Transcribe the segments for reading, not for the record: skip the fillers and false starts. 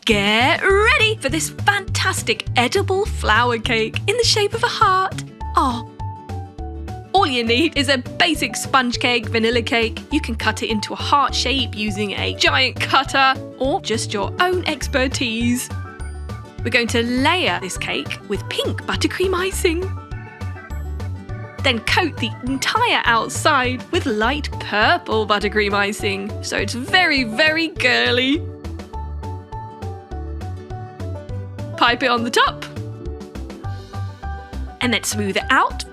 Get ready for this fantastic edible flower cake in the shape of a heart. Oh, all you need is a basic sponge cake, vanilla cake. You can cut it into a heart shape using a giant cutter or just your own expertise. We're going to layer this cake with pink buttercream icing. Then coat the entire outside with light purple buttercream icing, so it's very, very girly. Pipe it on the top. And then smooth it out.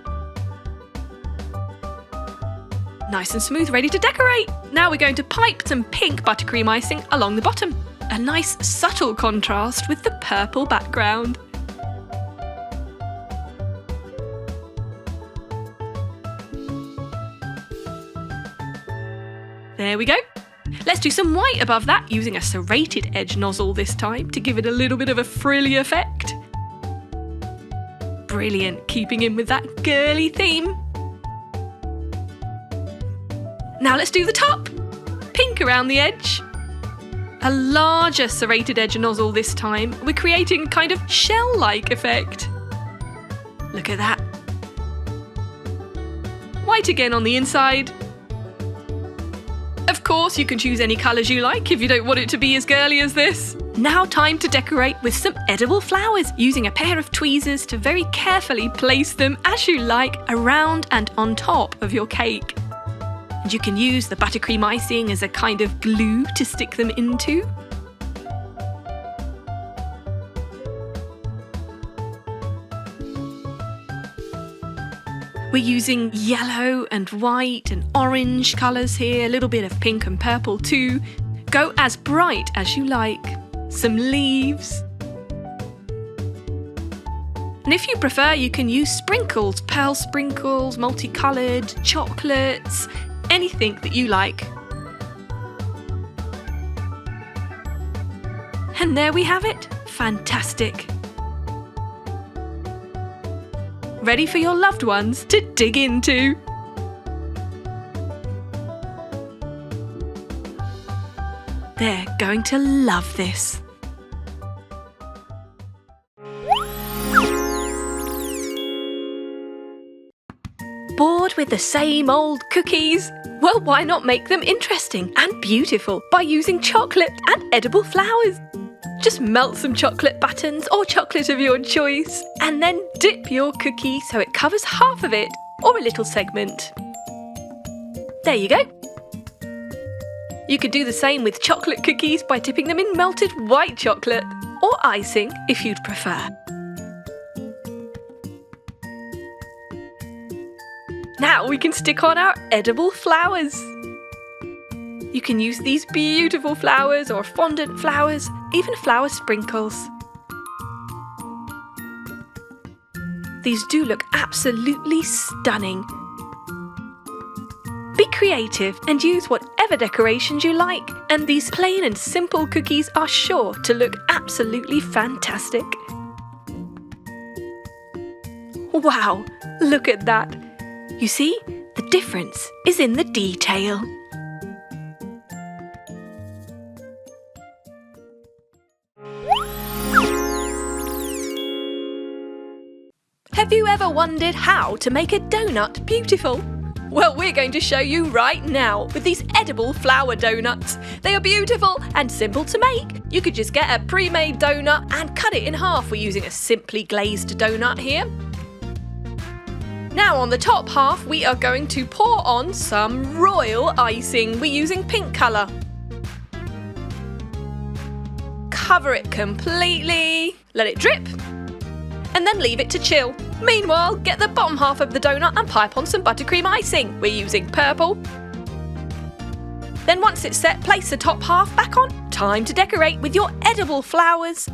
Nice and smooth, ready to decorate. Now we're going to pipe some pink buttercream icing along the bottom. A nice subtle contrast with the purple background. There we go. Let's do some white above that using a serrated edge nozzle this time to give it a little bit of a frilly effect. Brilliant, keeping in with that girly theme. Now let's do the top. Pink around the edge. A larger serrated edge nozzle this time. We're creating a kind of shell-like effect. Look at that. White again on the inside. Of course, you can choose any colours you like if you don't want it to be as girly as this. Now time to decorate with some edible flowers, using a pair of tweezers to very carefully place them as you like around and on top of your cake. And you can use the buttercream icing as a kind of glue to stick them into. We're using yellow and white and orange colours here, a little bit of pink and purple too. Go as bright as you like. Some leaves. And if you prefer, you can use sprinkles, pearl sprinkles, multicoloured, chocolates, anything that you like. And there we have it. Fantastic. Ready for your loved ones to dig into. They're going to love this. Bored with the same old cookies? Well, why not make them interesting and beautiful by using chocolate and edible flowers? Just melt some chocolate buttons or chocolate of your choice and then dip your cookie so it covers half of it or a little segment. There you go. You could do the same with chocolate cookies by dipping them in melted white chocolate or icing if you'd prefer. Now we can stick on our edible flowers. You can use these beautiful flowers or fondant flowers, even flower sprinkles. These do look absolutely stunning. Be creative and use whatever decorations you like, and these plain and simple cookies are sure to look absolutely fantastic. Wow, look at that. You see, the difference is in the detail. Have you ever wondered how to make a donut beautiful? Well, we're going to show you right now with these edible flower donuts. They are beautiful and simple to make. You could just get a pre-made donut and cut it in half. We're using a simply glazed donut here. Now on the top half, we are going to pour on some royal icing. We're using pink colour. Cover it completely, let it drip, and then leave it to chill. Meanwhile, get the bottom half of the donut and pipe on some buttercream icing. We're using purple. Then once it's set, place the top half back on. Time to decorate with your edible flowers.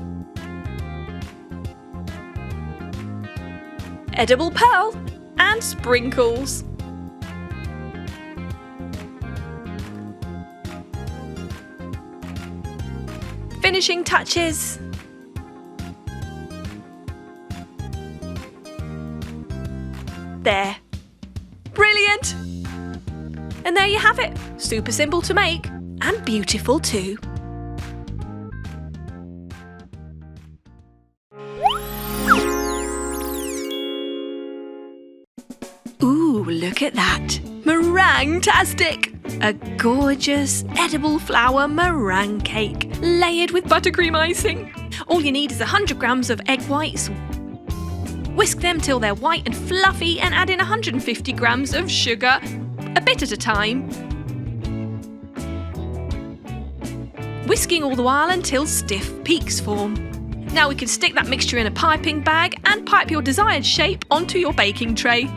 Edible pearl and sprinkles. Finishing touches. There. Brilliant! And there you have it. Super simple to make and beautiful too. Look at that! Meringue-tastic! A gorgeous edible flour meringue cake layered with buttercream icing. All you need is 100 grams of egg whites. Whisk them till they're white and fluffy and add in 150 grams of sugar, a bit at a time. Whisking all the while until stiff peaks form. Now we can stick that mixture in a piping bag and pipe your desired shape onto your baking tray.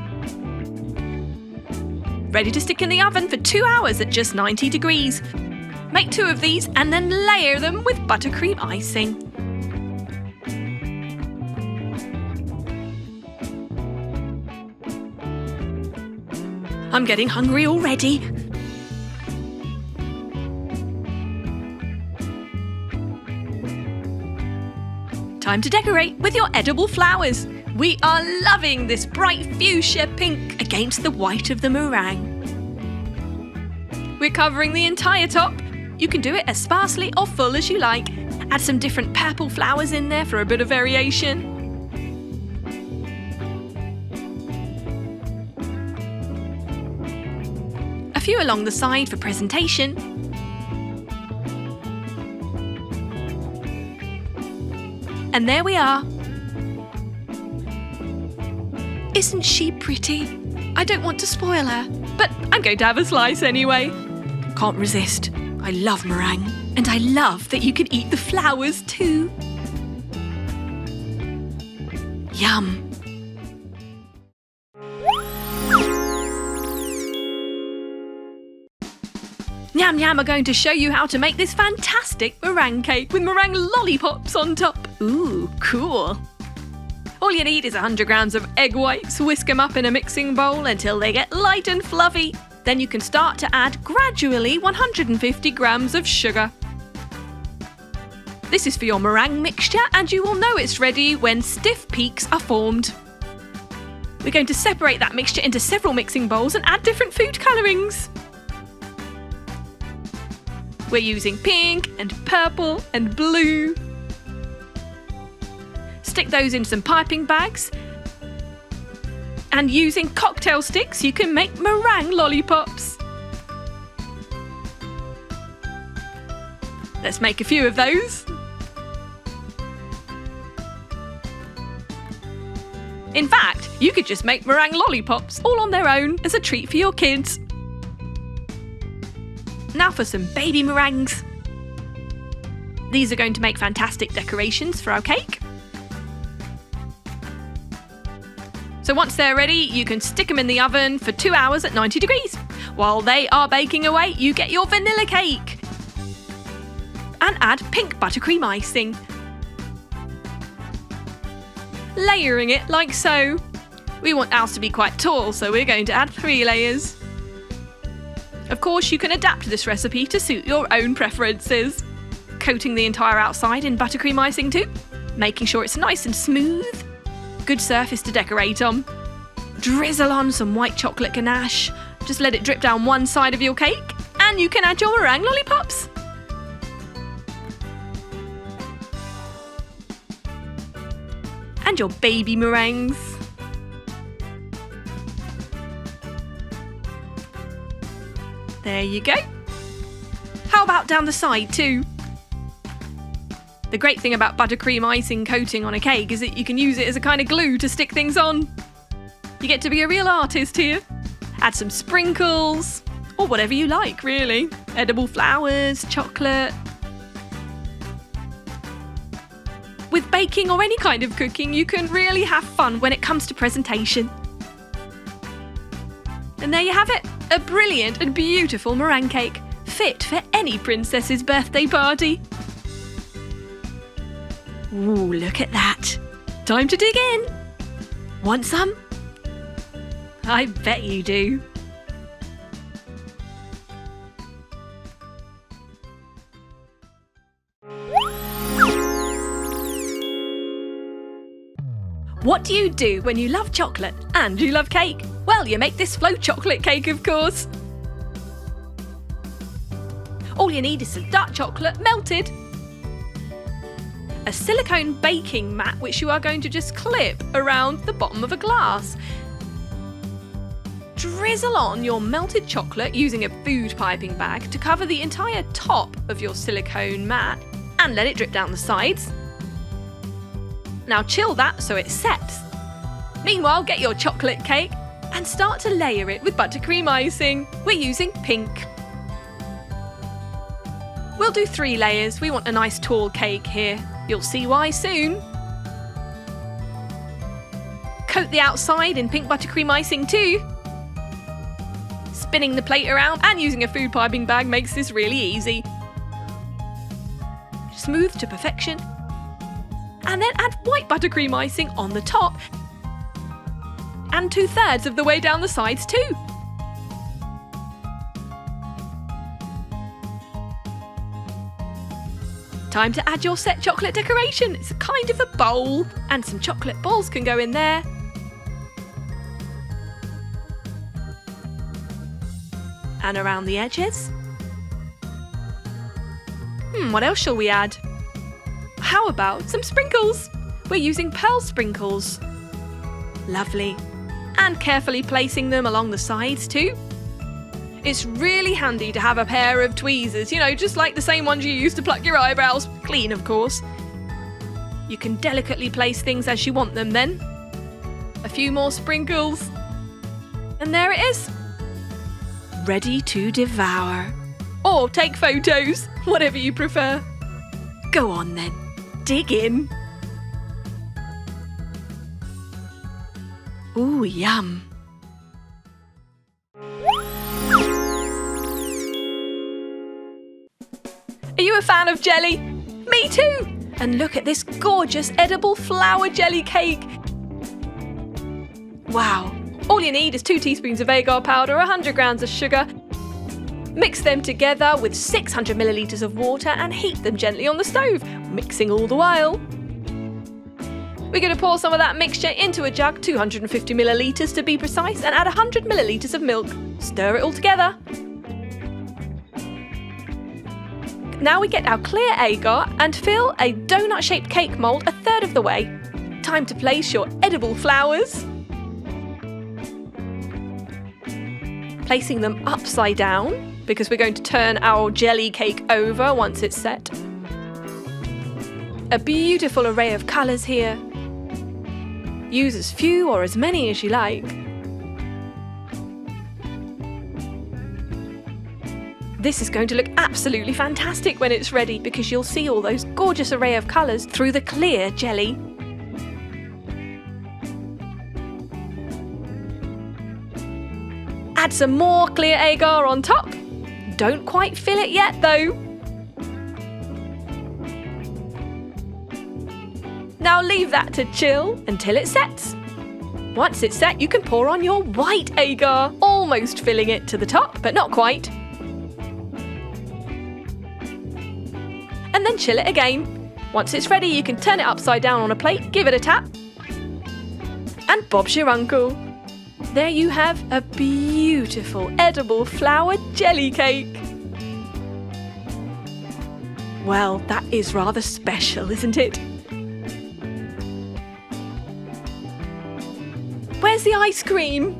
Ready to stick in the oven for 2 hours at just 90 degrees. Make 2 of these and then layer them with buttercream icing. I'm getting hungry already. Time to decorate with your edible flowers. We are loving this bright fuchsia pink against the white of the meringue. We're covering the entire top. You can do it as sparsely or full as you like. Add some different purple flowers in there for a bit of variation. A few along the side for presentation. And there we are. Isn't she pretty? I don't want to spoil her, but I'm going to have a slice anyway. Can't resist. I love meringue, and I love that you can eat the flowers too. Yum. Nyam Nyam are going to show you how to make this fantastic meringue cake with meringue lollipops on top. Ooh, cool. All you need is 100 grams of egg whites. Whisk them up in a mixing bowl until they get light and fluffy. Then you can start to add gradually 150 grams of sugar. This is for your meringue mixture, and you will know it's ready when stiff peaks are formed. We're going to separate that mixture into several mixing bowls and add different food colourings. We're using pink and purple and blue. Stick those in some piping bags. And using cocktail sticks, you can make meringue lollipops. Let's make a few of those. In fact, you could just make meringue lollipops all on their own as a treat for your kids. Now for some baby meringues. These are going to make fantastic decorations for our cake. So once they're ready, you can stick them in the oven for 2 hours at 90 degrees. While they are baking away, you get your vanilla cake. And add pink buttercream icing. Layering it like so. We want ours to be quite tall, so we're going to add 3 layers. Of course, you can adapt this recipe to suit your own preferences. Coating the entire outside in buttercream icing too, making sure it's nice and smooth. Good surface to decorate on. Drizzle on some white chocolate ganache. Just let it drip down one side of your cake, and you can add your meringue lollipops. And your baby meringues. There you go. How about down the side too? The great thing about buttercream icing coating on a cake is that you can use it as a kind of glue to stick things on. You get to be a real artist here. Add some sprinkles, or whatever you like really. Edible flowers, chocolate. With baking or any kind of cooking, you can really have fun when it comes to presentation. And there you have it, a brilliant and beautiful meringue cake, fit for any princess's birthday party. Ooh, look at that. Time to dig in. Want some? I bet you do. What do you do when you love chocolate and you love cake? Well, you make this flow chocolate cake, of course. All you need is some dark chocolate melted, a silicone baking mat which you are going to just clip around the bottom of a glass. drizzle on your melted chocolate using a food piping bag to cover the entire top of your silicone mat and let it drip down the sides. Now chill that so it sets. Meanwhile, get your chocolate cake and start to layer it with buttercream icing. We're using pink. We'll do 3 layers. We want a nice tall cake here. You'll see why soon. Coat the outside in pink buttercream icing too. Spinning the plate around and using a food piping bag makes this really easy. Smooth to perfection. And then add white buttercream icing on the top and 2/3 of the way down the sides too. Time to add your set chocolate decoration. It's kind of a bowl and some chocolate balls can go in there. And around the edges. What else shall we add? How about some sprinkles? We're using pearl sprinkles. Lovely. And carefully placing them along the sides too. It's really handy to have a pair of tweezers, just like the same ones you use to pluck your eyebrows. Clean, of course. You can delicately place things as you want them then. A few more sprinkles. And there it is. Ready to devour. Or take photos, whatever you prefer. Go on then, dig in. Ooh, yum. Are you a fan of jelly? Me too! And look at this gorgeous edible flower jelly cake. Wow. All you need is 2 teaspoons of agar powder, 100 grams of sugar. Mix them together with 600 millilitres of water and heat them gently on the stove, mixing all the while. We're going to pour some of that mixture into a jug, 250 millilitres to be precise, and add 100 millilitres of milk. Stir it all together. Now we get our clear agar and fill a donut-shaped cake mould 1/3 of the way. Time to place your edible flowers. Placing them upside down, because we're going to turn our jelly cake over once it's set. A beautiful array of colours here. Use as few or as many as you like. This is going to look absolutely fantastic when it's ready because you'll see all those gorgeous array of colours through the clear jelly. Add some more clear agar on top. Don't quite fill it yet though. Now leave that to chill until it sets. Once it's set, you can pour on your white agar, almost filling it to the top, but not quite. And then chill it again. Once it's ready, you can turn it upside down on a plate, give it a tap, and Bob's your uncle. There you have a beautiful edible flower jelly cake. Well, that is rather special, isn't it? Where's the ice cream?